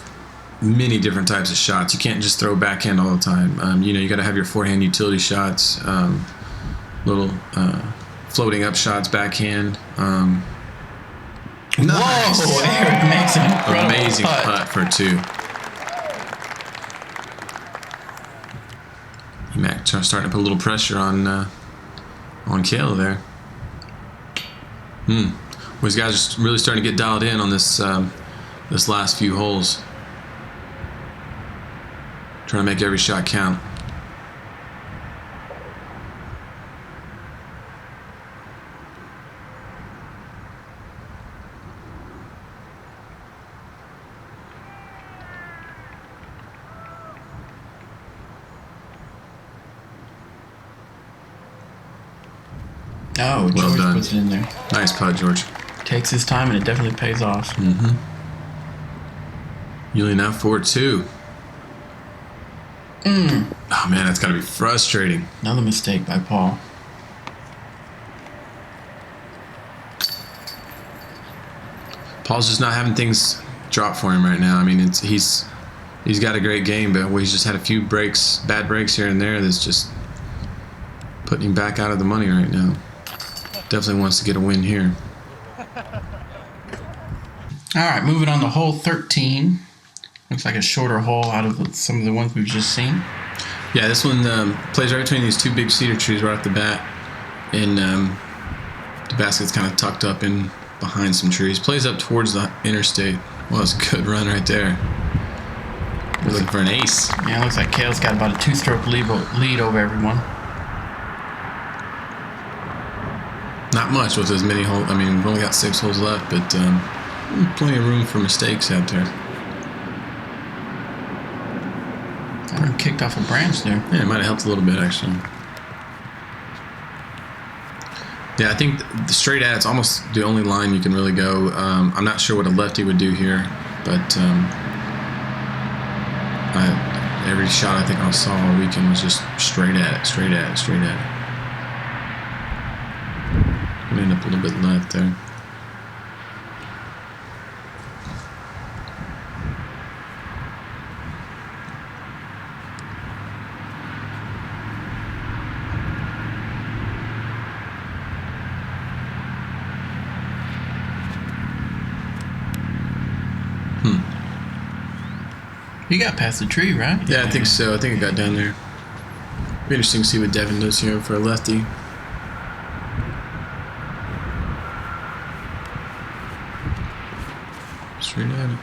many different types of shots. You can't just throw backhand all the time. You got to have your forehand utility shots, little floating up shots, backhand. Nice. Whoa! Eric makes an incredible Amazing putt for two. Mac starting to put a little pressure on Cale there. Well, these guys are really starting to get dialed in on this this last few holes. Trying to make every shot count. Oh, Well George done. puts it in there. Nice putt, George. Takes his time, and it definitely pays off. Uli now 4-2. Oh man, that's got to be frustrating. Another mistake by Paul. Paul's just not having things drop for him right now. I mean, he's got a great game, but he's just had a few bad breaks here and there that's just putting him back out of the money right now. Definitely wants to get a win here. All right, moving on to hole 13. Looks like a shorter hole out of some of the ones we've just seen. Yeah, this one plays right between these two big cedar trees right off the bat, and the basket's kind of tucked up in behind some trees. Plays up towards the interstate. Well, it's a good run right there. We're looking for an ace. Yeah, it looks like Cale's got about a two-stroke lead over everyone. Not much with as many holes. I mean, we've only got 6 holes left, but plenty of room for mistakes out there. Kicked off a branch there. Yeah, it might have helped a little bit, actually. Yeah, I think the straight at it's almost the only line you can really go. I'm not sure what a lefty would do here, but every shot I think I saw all weekend was just straight at it, straight at it, straight at it. We'll end up a little bit left there. He got past the tree, right? Yeah, I think so. I think it got down there. Be interesting to see what Devan does here for a lefty. Straight at it.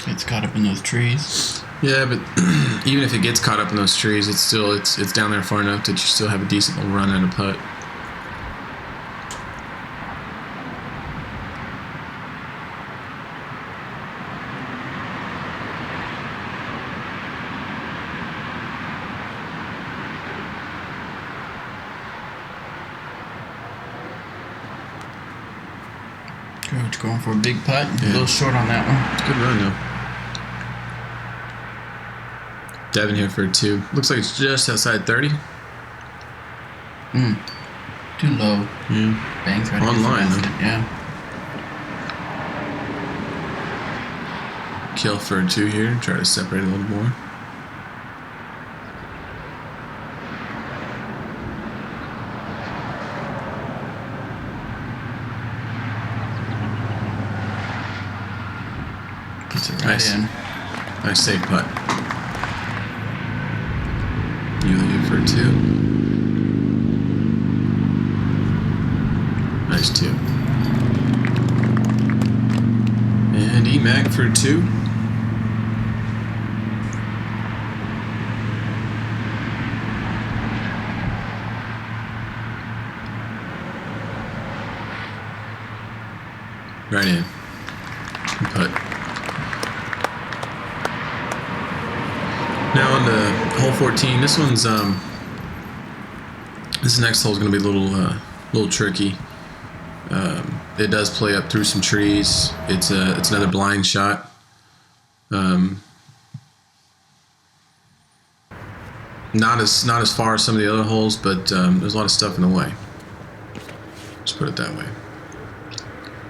It's caught up in those trees. Yeah, but even if it gets caught up in those trees, it's still it's down there far enough that you still have a decent little run at a putt. George going for a big putt. Yeah. A little short on that one. Good run though. Devan here for a 2. Looks like it's just outside 30. Too low. Yeah. Bangs right Online, against the though. basket. Yeah. Cale for a 2 here. Try to separate a little more. Puts it right Nice. in. Nice safe putt. Ulibarri for a 2. Nice 2. And Mac for a 2. Right in. Good putt. Now on to hole 14. This one's this next hole is going to be a little tricky. It does play up through some trees. It's another blind shot. Not as far as some of the other holes, but there's a lot of stuff in the way. Let's put it that way.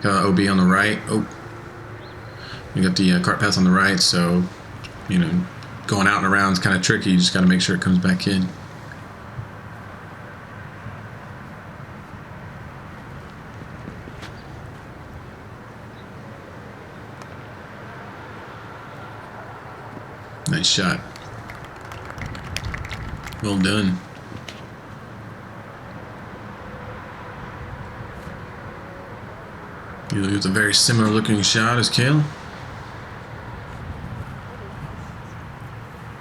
Got OB on the right. Oh, you got the cart path on the right, so going out and around is kind of tricky. You just got to make sure it comes back in. Nice shot. Well done. It's a very similar looking shot as Cale.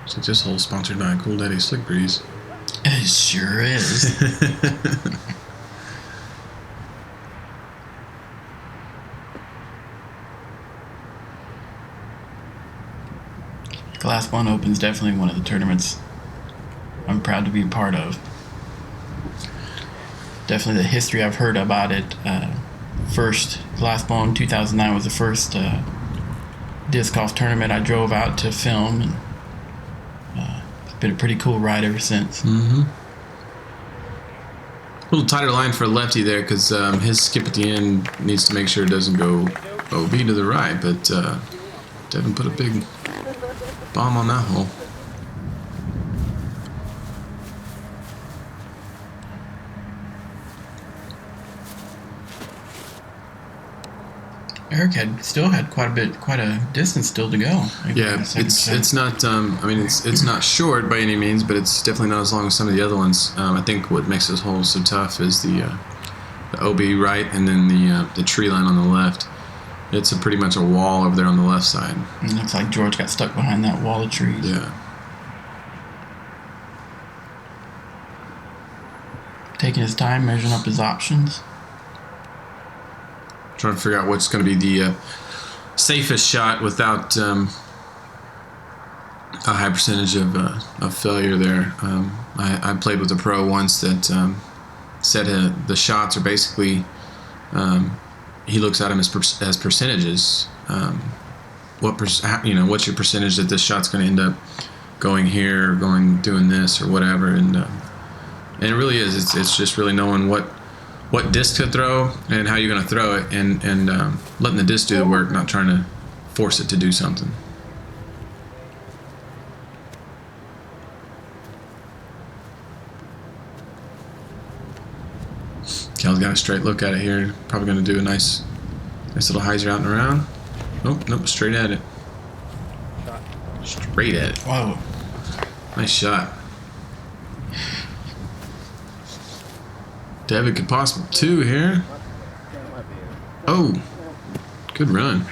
Looks like this hole is sponsored by Cool Daddy Slick Breeze. It sure is. Class 1 Open is definitely one of the tournaments I'm proud to be a part of. Definitely the history I've heard about it. First, Class 1 2009 was the first disc golf tournament I drove out to film, and it's been a pretty cool ride ever since. Mm-hmm. A little tighter line for a lefty there because his skip at the end needs to make sure it doesn't go OB to the right, but Devan put a big bomb on that hole. Eric still had quite a distance still to go. Yeah, it's not. It's not short by any means, but it's definitely not as long as some of the other ones. I think what makes this hole so tough is the OB right and then the tree line on the left. It's pretty much a wall over there on the left side. It looks like George got stuck behind that wall of trees. Yeah. Taking his time, measuring up his options. Trying to figure out what's going to be the safest shot without a high percentage of failure there. I played with a pro once that said the shots are basically he looks at them as percentages. What's your percentage that this shot's going to end up going here, or doing this, or whatever, and it really is. It's just really knowing what disc to throw and how you're going to throw it, and letting the disc do the work, not trying to force it to do something. Cale's got a straight look at it here. Probably going to do a nice Nice little hyzer out and around. Nope, nope, straight at it. Straight at it. Whoa. Nice shot. Devan could possibly two here. Oh, good run.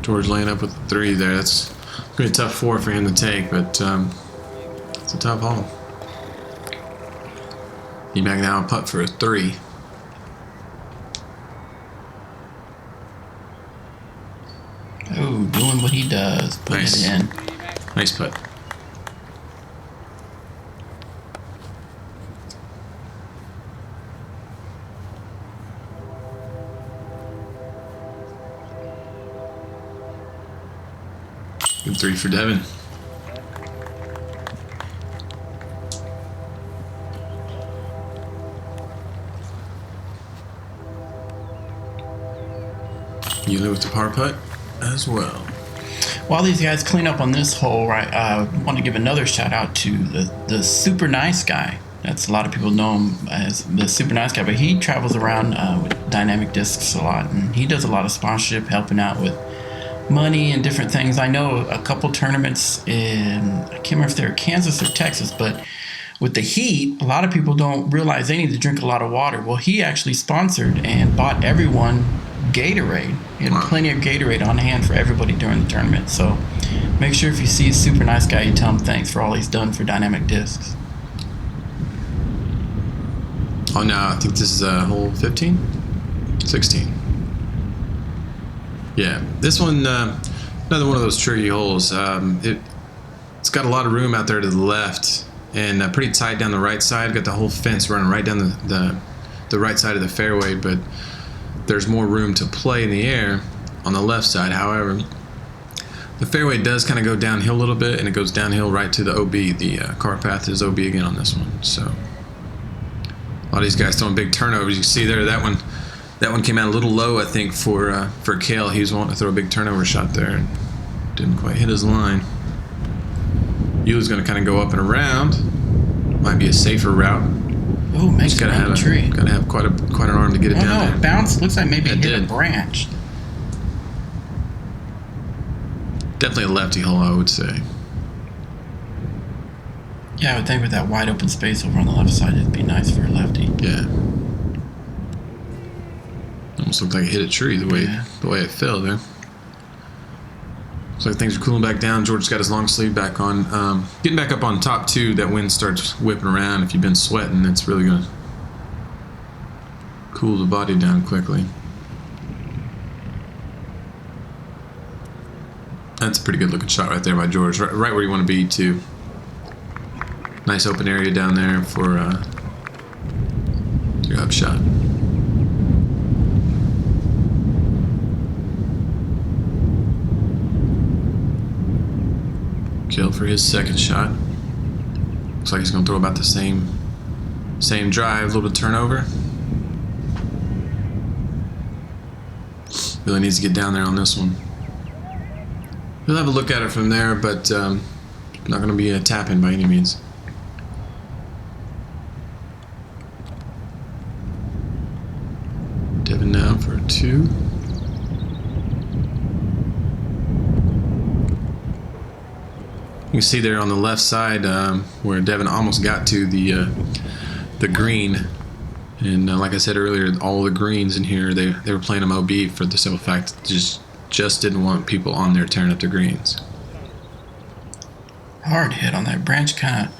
George laying up with the 3 there. That's going to be a tough 4 for him to take, but it's a tough haul. He back now putt for a 3. Oh, doing what he does. Putting Nice. it in. Nice putt. Good 3 for Devan. Uli with the par putt as well. While these guys clean up on this hole, right, I want to give another shout out to the super nice guy. That's a lot of people know him as the super nice guy, but he travels around with dynamic discs a lot, and he does a lot of sponsorship, helping out with money and different things. I know a couple tournaments in, I can't remember if they're Kansas or Texas, but with the heat, a lot of people don't realize they need to drink a lot of water. Well, he actually sponsored and bought everyone Gatorade. He had plenty of Gatorade on hand for everybody during the tournament. So make sure if you see a super nice guy, you tell him thanks for all he's done for dynamic discs. Oh, no, I think this is hole 15? 16. Yeah, this one, another one of those tricky holes. It's got a lot of room out there to the left and pretty tight down the right side. Got the whole fence running right down the right side of the fairway, but there's more room to play in the air on the left side. However, the fairway does kind of go downhill a little bit, and it goes downhill right to the OB. The car path is OB again on this one. So a lot of these guys throwing big turnovers. You can see there that one came out a little low, I think, for Cale. He was wanting to throw a big turnover shot there and didn't quite hit his line. Uli's going to kind of go up and around. Might be a safer route. Oh, makes it around the tree. Got to have quite an arm to get it down there. It bounced. Looks like maybe it hit a branch. Definitely a lefty hole, I would say. Yeah, I would think with that wide open space over on the left side, it'd be nice for a lefty. Yeah. Almost looked like it hit a tree the way it fell there. Looks like things are cooling back down. George's got his long sleeve back on. Getting back up on top two, that wind starts whipping around. If you've been sweating, it's really going to cool the body down quickly. That's a pretty good looking shot right there by George. Right where you want to be, too. Nice open area down there for your hook shot. Cale for his second shot. Looks like he's going to throw about the same drive, a little bit of turnover. Really needs to get down there on this one. He'll have a look at it from there, but not going to be a tap-in by any means. Devan now for a 2. You can see there on the left side where Devan almost got to the green, and like I said earlier, all the greens in here they were playing them OB for the simple fact that just didn't want people on there tearing up the greens. Hard hit on that branch, kind of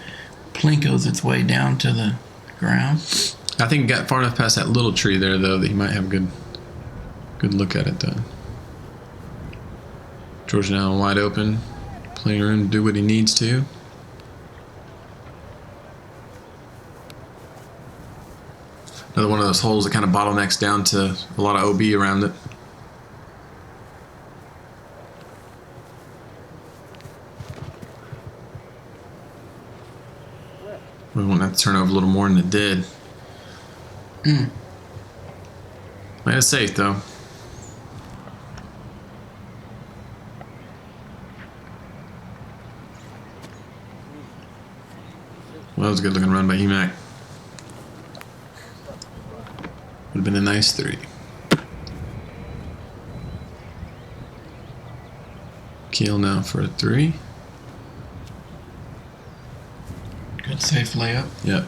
plinkos its way down to the ground. I think it got far enough past that little tree there though that he might have a good look at it though. George now wide open. Plenty of room to do what he needs to. Another one of those holes that kind of bottlenecks down to a lot of OB around it. We want that to turn over a little more than it did. Made it safe though. Well, that was a good looking run by Emac. have been a nice 3. Cale now for a 3. Good safe layup. Yep.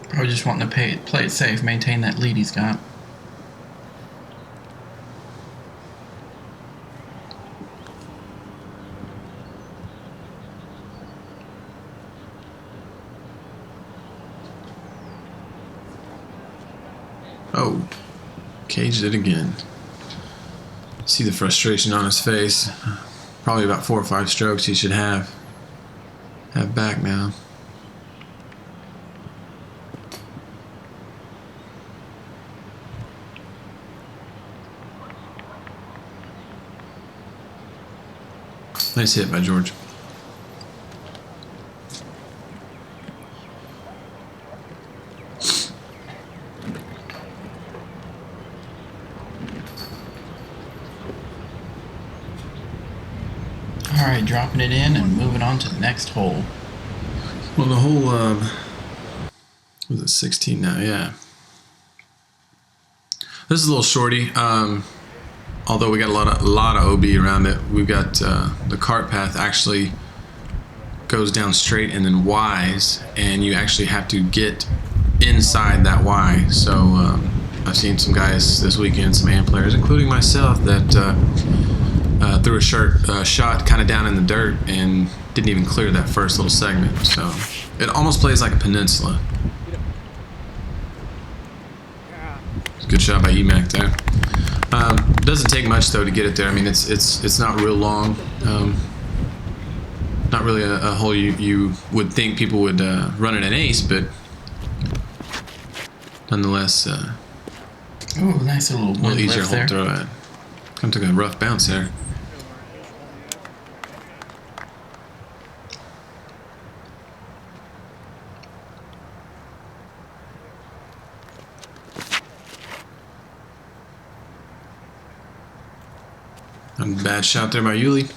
Probably just wanting to play it safe, maintain that lead he's got. Oh, caged it again. See the frustration on his face. Probably about 4 or 5 strokes he should have back now. Nice hit by George. Alright, dropping it in and moving on to the next hole. Well, the whole, was it 16 now? Yeah. This is a little shorty. Although we got a lot of OB around it. We've got the cart path actually goes down straight and then Ys, and you actually have to get inside that Y. So I've seen some guys this weekend, some AM players, including myself, that threw a shot kind of down in the dirt and didn't even clear that first little segment. So it almost plays like a peninsula. Good shot by EMAC there. Doesn't take much though to get it there. I mean, it's not real long. Not really a hole you would think people would run at an ace, but nonetheless, Ooh, nice little easier lift hole there. to throw at. Kind of took a rough bounce there. A bad shot there by Uli.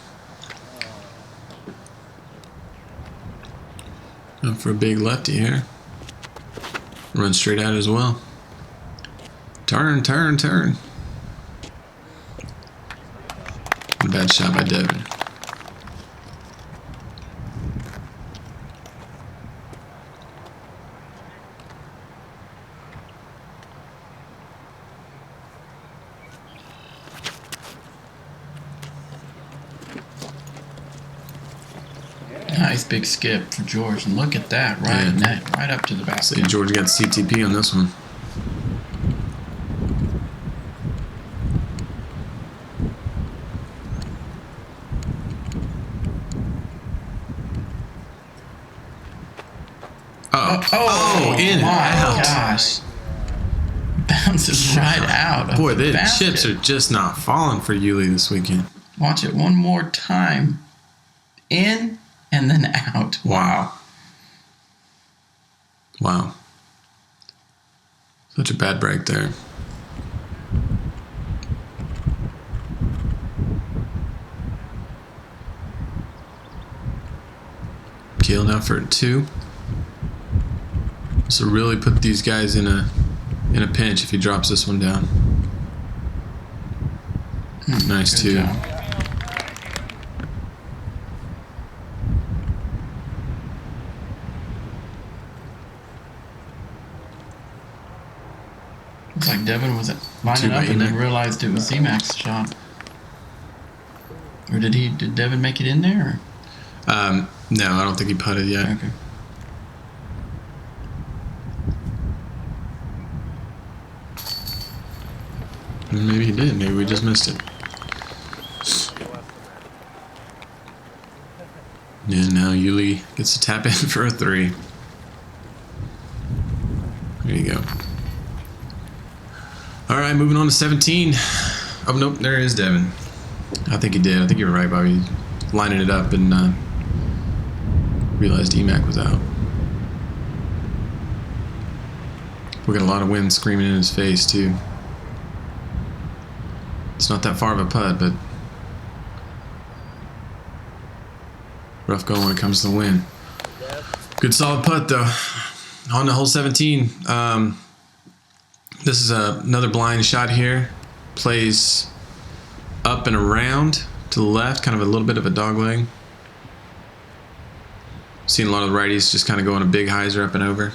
Up for a big lefty here. Run straight out as well. Turn, turn, turn. A bad shot by Devan. Nice big skip for George, and look at that, right up to the basket. See, George got CTP on this one. Oh, in and out. Gosh. Bounces right out. Boy, the basket. chips are just not falling for Uli this weekend. Watch it one more time. In and then out. Wow. Wow. Such a bad break there. Cale now for a 2. So really put these guys in a pinch if he drops this one down. Nice 2. Job. Looks like Devan was lining up and then realized it was Z-Mac's shot. Or did Devan make it in there? No, I don't think he putted yet. Okay. Maybe he did. Maybe we just missed it. And now Uli gets to tap in for a 3. There you go. All right, moving on to 17. Oh, nope, there is Devan. I think he did. I think you were right, Bobby. Lining it up and realized EMAC was out. We got a lot of wind screaming in his face, too. It's not that far of a putt, but rough going when it comes to the wind. Good solid putt, though. On to hole 17. This is another blind shot here. Plays up and around to the left, kind of a little bit of a dog leg. Seen a lot of the righties just kind of going a big hyzer up and over.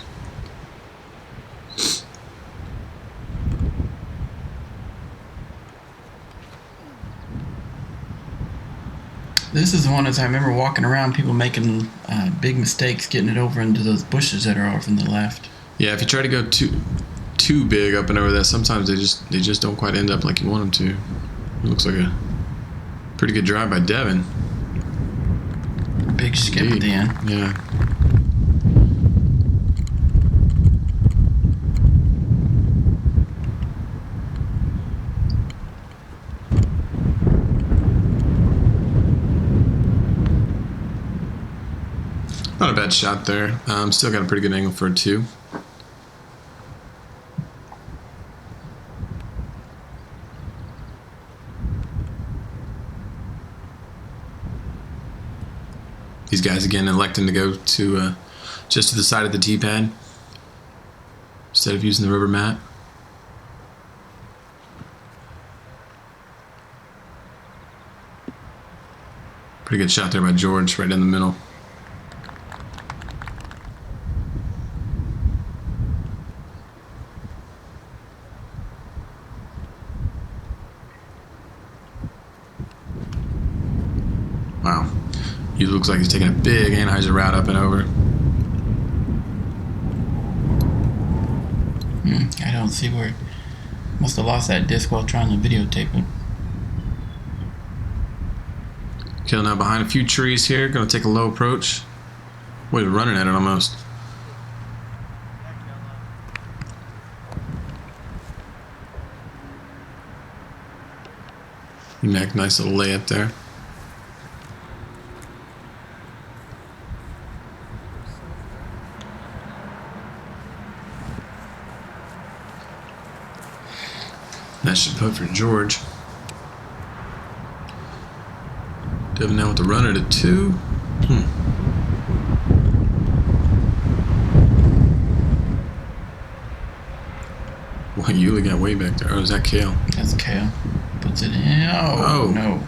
This is the one as I remember walking around, people making big mistakes getting it over into those bushes that are off on the left. Yeah, if you try to go too big up and over that, sometimes they just don't quite end up like you want them to. It looks like a pretty good drive by Devan. Big skip at the end. Yeah. Not a bad shot there. Still got a pretty good angle for a 2. These guys again electing to go to just to the side of the tee pad instead of using the rubber mat. Pretty good shot there by George, right in the middle. Wow. He looks like he's taking a big Anheuser route up and over. I don't see where. Must have lost that disc while trying to videotape it. Cale now behind a few trees here. Going to take a low approach. Boy, they're running at it almost. Mac, nice little layup there. That should put for George. Devan now with the runner to 2. Well, Yuli got way back there. Oh, is that Cale? That's Cale. Puts it in. Oh, no.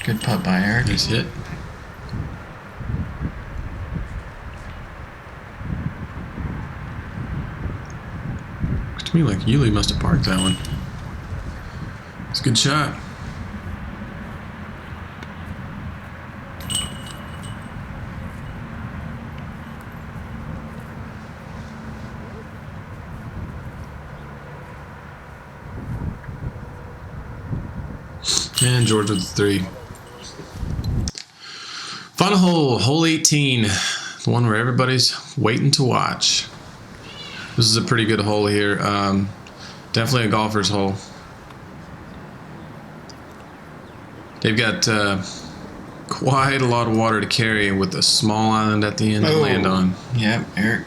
Good putt by Eric. Nice hit. To me, like Yuli must have parked that one. It's a good shot. And George with the 3. Final hole, hole 18. The one where everybody's waiting to watch. This is a pretty good hole here. Definitely a golfer's hole. They've got quite a lot of water to carry with a small island at the end to land on. Yep, Eric.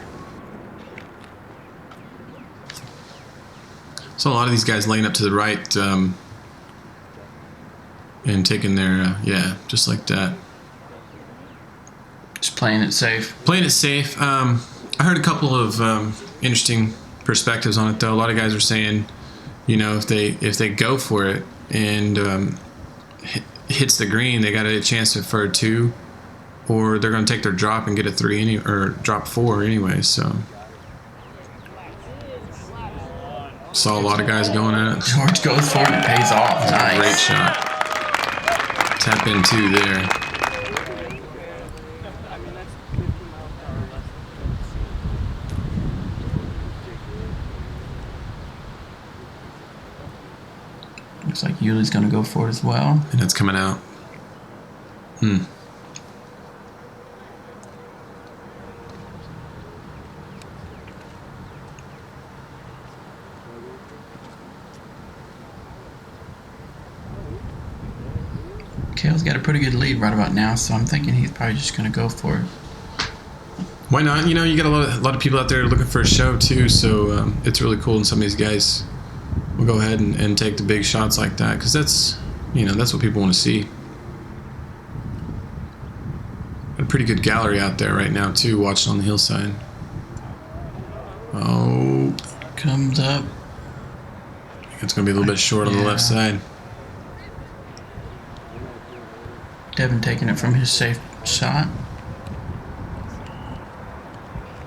So a lot of these guys laying up to the right and taking their, yeah, just like that. Just playing it safe. Playing it safe. I heard a couple of interesting perspectives on it, though. A lot of guys are saying, you know, if they go for it and hits the green, they got a chance for a 2, or they're going to take their drop and get a 3 or drop 4 anyway. So saw a lot of guys going at it. George goes for it and pays off. Nice. Great shot. Tap in 2 there. Looks like Yuli's going to go for it as well. And it's coming out. Cale's got a pretty good lead right about now, so I'm thinking he's probably just going to go for it. Why not? You know, you got a lot of people out there looking for a show too, so it's really cool when some of these guys we'll go ahead and take the big shots like that, because that's, that's what people want to see. Got a pretty good gallery out there right now too, watching on the hillside. Oh, Comes up. it's going to be a little bit short on the left side. Devan taking it from his safe shot.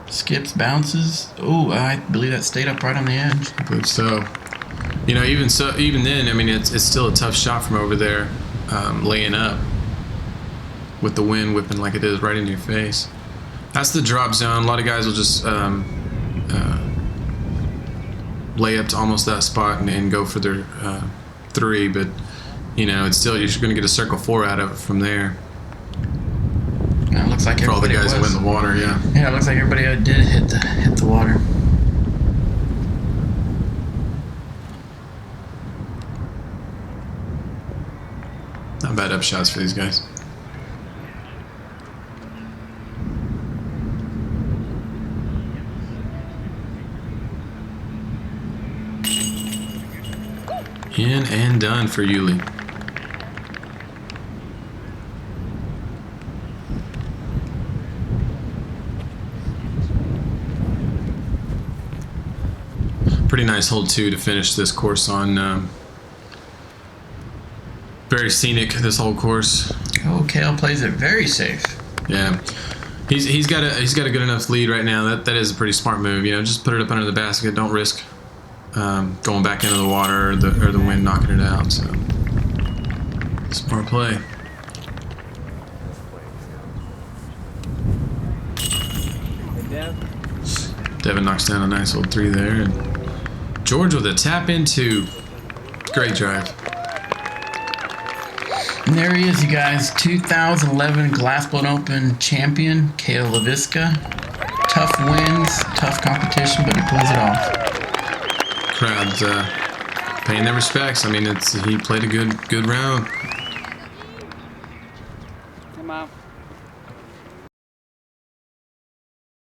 Skips, bounces. Oh, I believe that stayed up right on the edge. I believe so. Even then, I mean, it's still a tough shot from over there, laying up with the wind whipping like it is right into your face. That's the drop zone. A lot of guys will just lay up to almost that spot and go for their 3, but it's still, you're going to get a circle 4 out of it from there. It looks like for all the everybody guys that went in the water, yeah. Yeah, it looks like everybody did hit the water. Not bad up shots for these guys. In and done for Uli. Pretty nice hole 2 to finish this course on. Very scenic, this whole course. Oh, Cale plays it very safe. Yeah, he's got a good enough lead right now. That is a pretty smart move. Just put it up under the basket. Don't risk going back into the water or the wind knocking it out. So smart play. Devan knocks down a nice old 3 there, and George with a tap into. Great drive. And there he is, you guys. 2011 Glassblown Open champion, Cale Leviska. Tough wins, tough competition, but he pulls it off. Crowd's paying their respects. I mean, he played a good round.